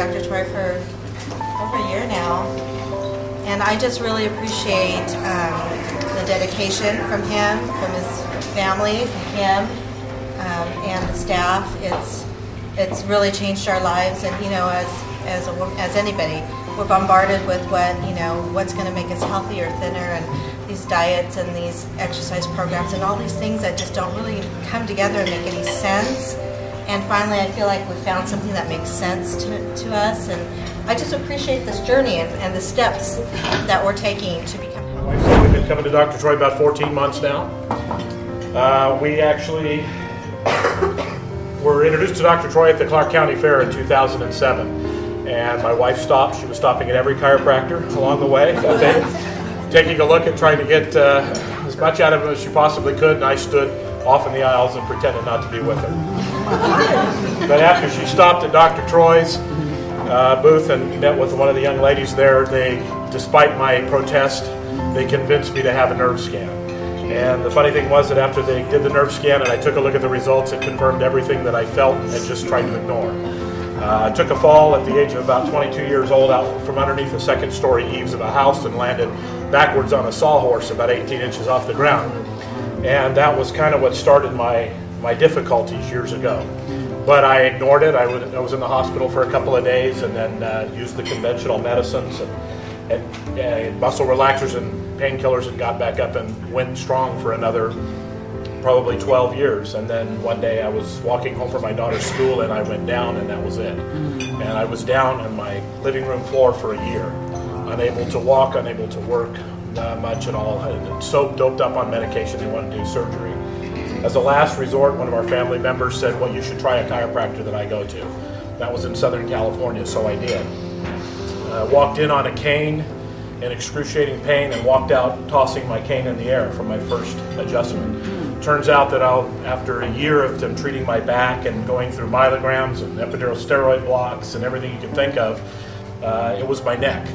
Dr. Troy for over a year now, and I just really appreciate the dedication from him, from his family, from him, and the staff. It's really changed our lives, and as anybody, we're bombarded with what's going to make us healthier, thinner, and these diets and these exercise programs and all these things that just don't really come together and make any sense. And finally, I feel like we found something that makes sense to us, and I just appreciate this journey and the steps that we're taking to become healthy. So we've been coming to Dr. Troy about 14 months now. We actually were introduced to Dr. Troy at the Clark County Fair in 2007. And my wife stopped. She was stopping at every chiropractor along the way, I think, taking a look and trying to get as much out of him as she possibly could. And I stood off in the aisles and pretended not to be with her. But after she stopped at Dr. Troy's booth and met with one of the young ladies there, despite my protest, they convinced me to have a nerve scan. And the funny thing was that after they did the nerve scan and I took a look at the results, it confirmed everything that I felt and just tried to ignore. I took a fall at the age of about 22 years old out from underneath the second-story eaves of a house and landed backwards on a sawhorse about 18 inches off the ground. And that was kind of what started my difficulties years ago. But I ignored it. I was in the hospital for a couple of days and then used the conventional medicines and muscle relaxers and painkillers and got back up and went strong for another probably 12 years. And then one day I was walking home from my daughter's school and I went down, and that was it. And I was down on my living room floor for a year, unable to walk, unable to work much at all. So doped up on medication they wanted to do surgery. As a last resort, one of our family members said, well, you should try a chiropractor that I go to. That was in Southern California, so I did. Walked in on a cane in excruciating pain and walked out tossing my cane in the air from my first adjustment. Turns out that after a year of them treating my back and going through myelograms and epidural steroid blocks and everything you can think of, it was my neck.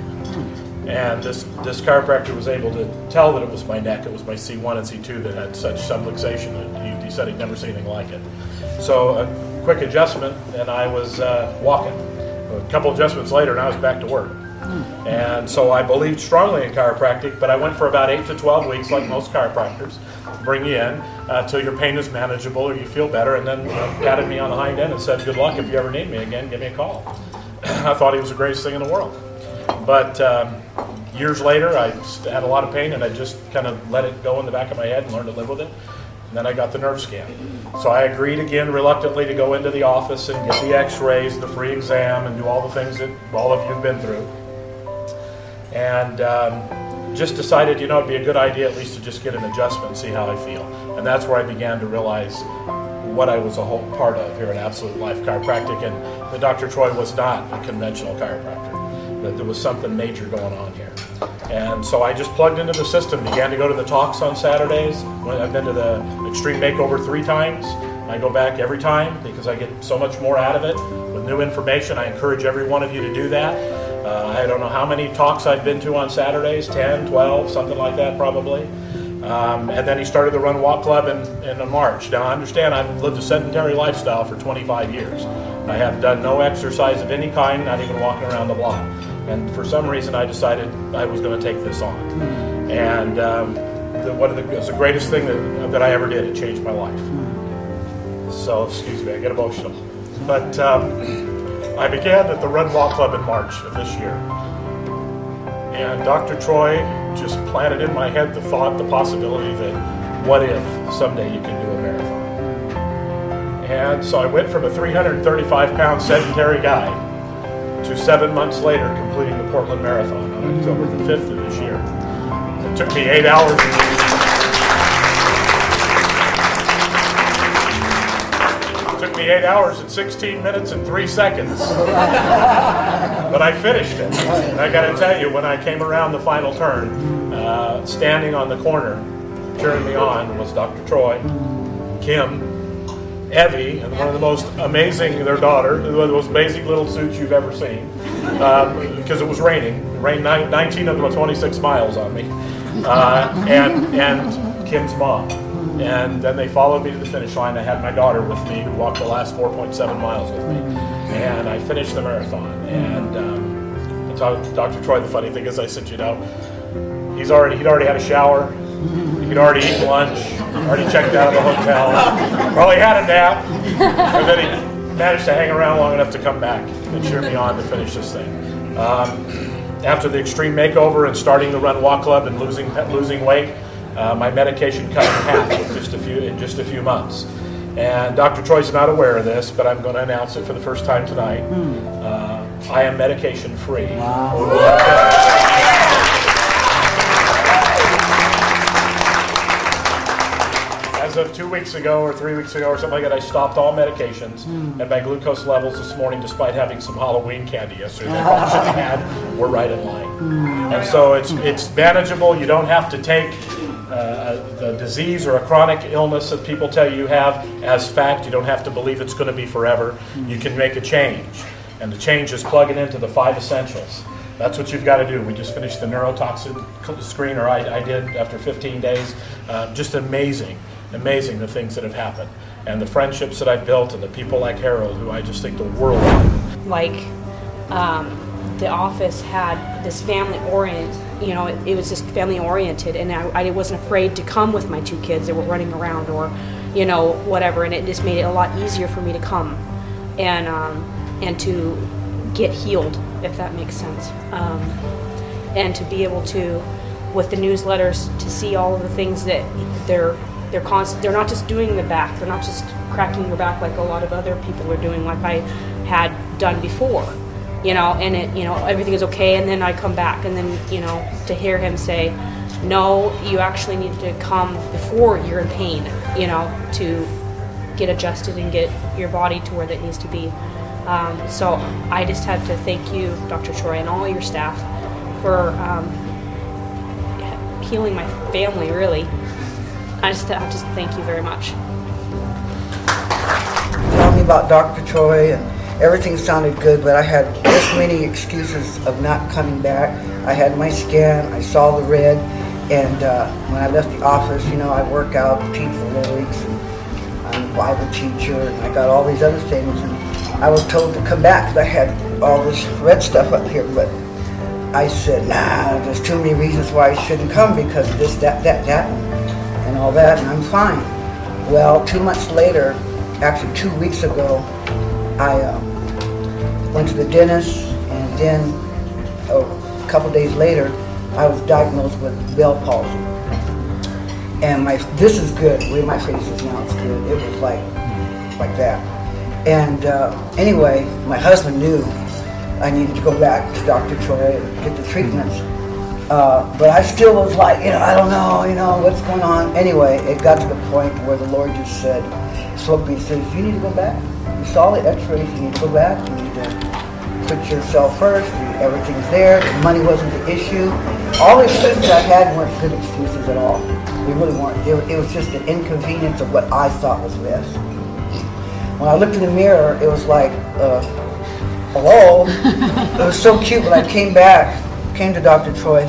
And this chiropractor was able to tell that it was my neck. It was my C1 and C2 that had such subluxation that he said he'd never seen anything like it. So a quick adjustment and I was walking. A couple adjustments later and I was back to work. And so I believed strongly in chiropractic, but I went for about 8 to 12 weeks like most chiropractors. Bring you in till your pain is manageable or you feel better, and then patted me on the hind end and said, good luck, if you ever need me again, give me a call. I thought he was the greatest thing in the world. But years later, I had a lot of pain and I just kind of let it go in the back of my head and learned to live with it. And then I got the nerve scan. So I agreed again reluctantly to go into the office and get the x-rays, the free exam, and do all the things that all of you have been through. And just decided, it'd be a good idea at least to just get an adjustment and see how I feel. And that's where I began to realize what I was a whole part of here at Absolute Life Chiropractic, and that Dr. Troy was not a conventional chiropractor, that there was something major going on here. And so I just plugged into the system, began to go to the talks on Saturdays. I've been to the Extreme Makeover 3 times. I go back every time because I get so much more out of it with new information. I encourage every one of you to do that. I don't know how many talks I've been to on Saturdays, 10, 12, something like that probably. And then he started the Run Walk Club in March. Now I understand I've lived a sedentary lifestyle for 25 years. I have done no exercise of any kind, not even walking around the block. And for some reason I decided I was going to take this on. And it was the greatest thing that I ever did. It changed my life. So, excuse me, I get emotional. But I began at the Run Walk Club in March of this year. And Dr. Troy just planted in my head the possibility that what if someday you can do a marathon? And so I went from a 335-pound sedentary guy to 7 months later completing the Portland Marathon on October the 5th of this year. It took me 8 hours. It took me 8 hours and 16 minutes and 3 seconds. But I finished it. And I got to tell you, when I came around the final turn, standing on the corner, cheering me on was Dr. Troy, Kim, Evie, and one of the most amazing, their daughter, one of the most amazing little suits you've ever seen, because it was raining. It rained 19 of the 26 miles on me, and Kim's mom. And then they followed me to the finish line. I had my daughter with me, who walked the last 4.7 miles with me. and I finished the marathon. And I talked to Dr. Troy. The funny thing is, I said, you know, he'd already had a shower, he'd already eaten lunch, already checked out of the hotel, probably had a nap, and then he managed to hang around long enough to come back and cheer me on to finish this thing. After the extreme makeover and starting the Run Walk Club and losing weight, my medication cut in half in just a few months. And Dr. Troy's not aware of this, but I'm going to announce it for the first time tonight. I am medication free. Wow. As of 2 weeks ago or 3 weeks ago or something like that, I stopped all medications, and my glucose levels this morning, despite having some Halloween candy yesterday that I should have had, were right in line. And so it's manageable. You don't have to take the disease or a chronic illness that people tell you have as fact. You don't have to believe it's going to be forever. You can make a change, and the change is plugging into the 5 essentials. That's what you've got to do. We just finished the neurotoxin screen, or I did after 15 days. Just amazing the things that have happened, and the friendships that I've built, and the people like Harold, who I just think the world of. Like, the office had this family oriented, you know, it was just family oriented, and I wasn't afraid to come with my 2 kids that were running around, or, you know, whatever, and it just made it a lot easier for me to come and to get healed, if that makes sense, and to be able to, with the newsletters, to see all of the things that they're not just doing the back, they're not just cracking your back like a lot of other people are doing, like I had done before, you know, and it, you know, everything is okay, and then I come back, and then, you know, to hear him say, no, you actually need to come before you're in pain, you know, to get adjusted and get your body to where that needs to be. So I just had to thank you, Dr. Troy, and all your staff for healing my family, really. I just thank you very much. Tell me about Dr. Troy, and everything sounded good, but I had this many excuses of not coming back. I had my scan, I saw the red, and when I left the office, you know, I work out, teach aerobics, and I'm a Bible teacher, and I got all these other things, and I was told to come back because I had all this red stuff up here, but I said, nah, there's too many reasons why I shouldn't come because of this, that, and all that, and I'm fine. Well, 2 months later, actually 2 weeks ago, I went to the dentist, and then a couple days later, I was diagnosed with Bell palsy. And this is good. The way my face is now, it's good. It was like that. And anyway, my husband knew I needed to go back to Dr. Troy and get the treatments. But I still was like, you know, I don't know, you know, what's going on. Anyway, it got to the point where the Lord just said, spoke to me and says, you need to go back. You saw the x-rays, you need to go back. You need to put yourself first. Everything's there. The money wasn't the issue. All the excuses I had weren't good excuses at all. They really weren't. It was just an inconvenience of what I thought was best. When I looked in the mirror, it was like, hello. It was so cute when I came to Dr. Troy.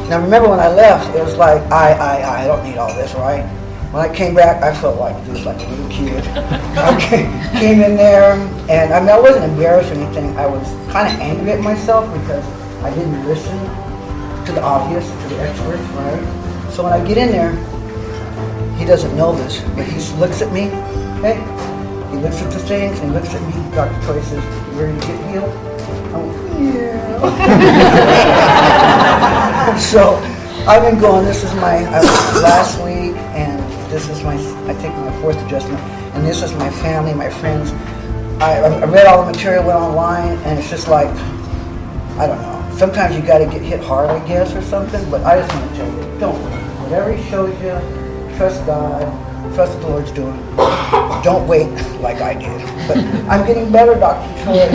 Now remember when I left, it was like, I don't need all this, right? When I came back, I felt like just like a little kid. I came in there, and I mean, I wasn't embarrassed or anything. I was kind of angry at myself because I didn't listen to the obvious, to the experts, right? So when I get in there, he doesn't know this, but he looks at me, hey, he looks at the things, and he looks at me. Dr. Troy says, you ready to get healed? I'm like, yeah. So I've been going, I was last week, and this is I think my 4th adjustment, and this is my family, my friends. I read all the material, went online, and it's just like, I don't know. Sometimes you got to get hit hard, I guess, or something, but I just want to tell you, don't wait. Whatever he shows you, trust God, trust what the Lord's doing. Don't wait like I did. But I'm getting better, Dr. Troy.